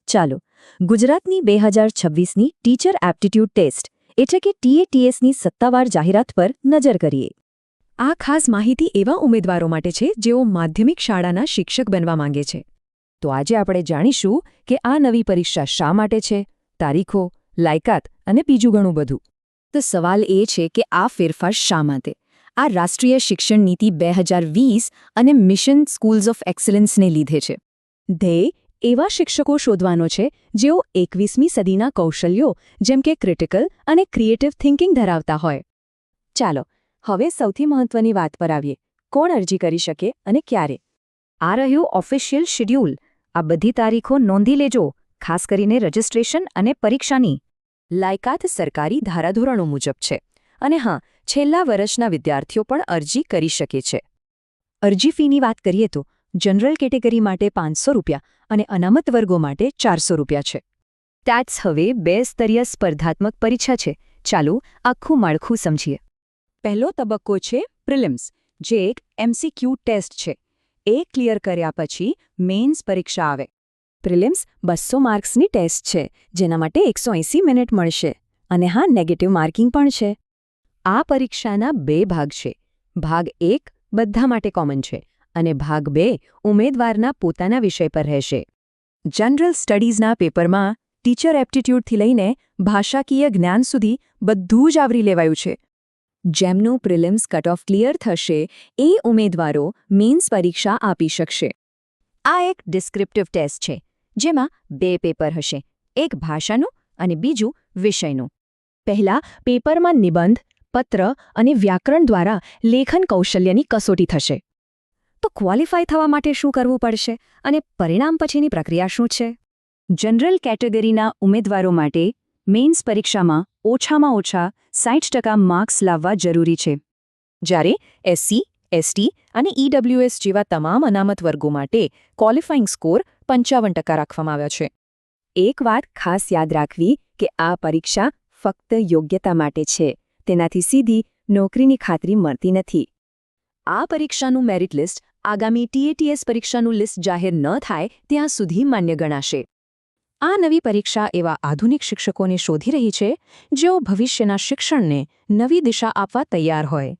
ચાલો ગુજરાતની 2026ની teacher aptitude test એટલે કે TATSની સત્તાવાર જાહેરાત પર નજર કરીએ. આ ખાસ માહિતી એવા ઉમેદવારો માટે છે જેઓ માધ્યમિક શાળાના શિક્ષક બનવા માંગે છે. તો આજે આપણે જાણીશું કે આ નવી પરીક્ષા શા માટે છે, તારીખો, લાયકાત અને બીજું ઘણું બધું. તો સવાલ એ છે કે આ ફેરફાર શા માટે? આ રાષ્ટ્રીય શિક્ષણ નીતિ 2020 અને મિશન સ્કૂલ્સ ઓફ એક્સલન્સને લીધે છે. ધ્યેય એવા શિક્ષકો શોધવાનો છે જેઓ 21મી સદીના કૌશલ્યો જેમ કે ક્રિટિકલ અને ક્રિએટિવ થિંકિંગ ધરાવતા હોય. ચાલો હવે સૌથી મહત્વની વાત પર આવીએ. કોણ અરજી કરી શકે અને ક્યારે? આ રહ્યું ઓફિશિયલ શેડ્યુલ. આ બધી તારીખો નોંધી લેજો, ખાસ કરીને રજિસ્ટ્રેશન અને પરીક્ષાની. લાયકાત સરકારી ધારાધોરણો મુજબ છે. અને હા, છેલ્લા વર્ષના વિદ્યાર્થીઓ પણ અરજી કરી શકે છે. અરજી ફીની વાત કરીએ તો જનરલ કેટેગરી માટે ₹500 અને અનામત વર્ગો માટે ₹400 છે. ટેટ્સ હવે 2 સ્તરીય સ્પર્ધાત્મક પરીક્ષા છે. ચાલો આખું માળખું સમજીએ. પહેલો તબક્કો છે પ્રિલિમ્સ, જે એક MCQ ટેસ્ટ છે. એ ક્લિયર કર્યા પછી મેઇન્સ પરીક્ષા આવે. પ્રિલિમ્સ 200 માર્ક્સની ટેસ્ટ છે, જેના માટે 180 મિનિટ મળશે. અને હા, નેગેટિવ માર્કિંગ પણ છે. આ પરીક્ષાના 2 ભાગ છે. ભાગ 1 બધા માટે કોમન છે અને ભાગ 2 ઉમેદવારના પોતાના વિષય પર રહેશે. જનરલ સ્ટડીઝના પેપરમાં ટીચર એપ્ટિટ્યૂડથી લઈને ભાષાકીય જ્ઞાન સુધી બધું જ આવરી લેવાયું છે. જેમનું પ્રિલિમ્સ કટ ઓફ ક્લિયર થશે એ ઉમેદવારો મેઇન્સ પરીક્ષા આપી શકશે. આ એક ડિસ્ક્રિપ્ટિવ ટેસ્ટ છે, જેમાં 2 પેપર હશે, એક ભાષાનું અને બીજું વિષયનું. પહેલા પેપરમાં નિબંધ, પત્ર અને વ્યાકરણ દ્વારા લેખન કૌશલ્યની કસોટી થશે. તો ક્વોલિફાય થવા માટે શું કરવું પડશે અને પરિણામ પછીની પ્રક્રિયા શું છે? જનરલ કેટેગરીના ઉમેદવારો માટે મેઇન્સ પરીક્ષામાં ઓછામાં ઓછા 60% માર્ક્સ લાવવા જરૂરી છે. જ્યારે SC, ST અને EWS જેવા તમામ અનામત વર્ગો માટે ક્વોલિફાઇંગ સ્કોર 55% રાખવામાં આવ્યો છે. એક વાત ખાસ યાદ રાખવી કે આ પરીક્ષા ફક્ત યોગ્યતા માટે છે. તેનાથી સીધી નોકરીની ખાતરી મળતી નથી. આ પરીક્ષાનું મેરિટ લિસ્ટ આગામી TATS પરીક્ષાનું લિસ્ટ જાહેર ન થાય ત્યાં સુધી માન્ય ગણાશે. આ નવી પરીક્ષા એવા આધુનિક શિક્ષકોને શોધી રહી છે જેઓ ભવિષ્યના શિક્ષણને નવી દિશા આપવા તૈયાર હોય.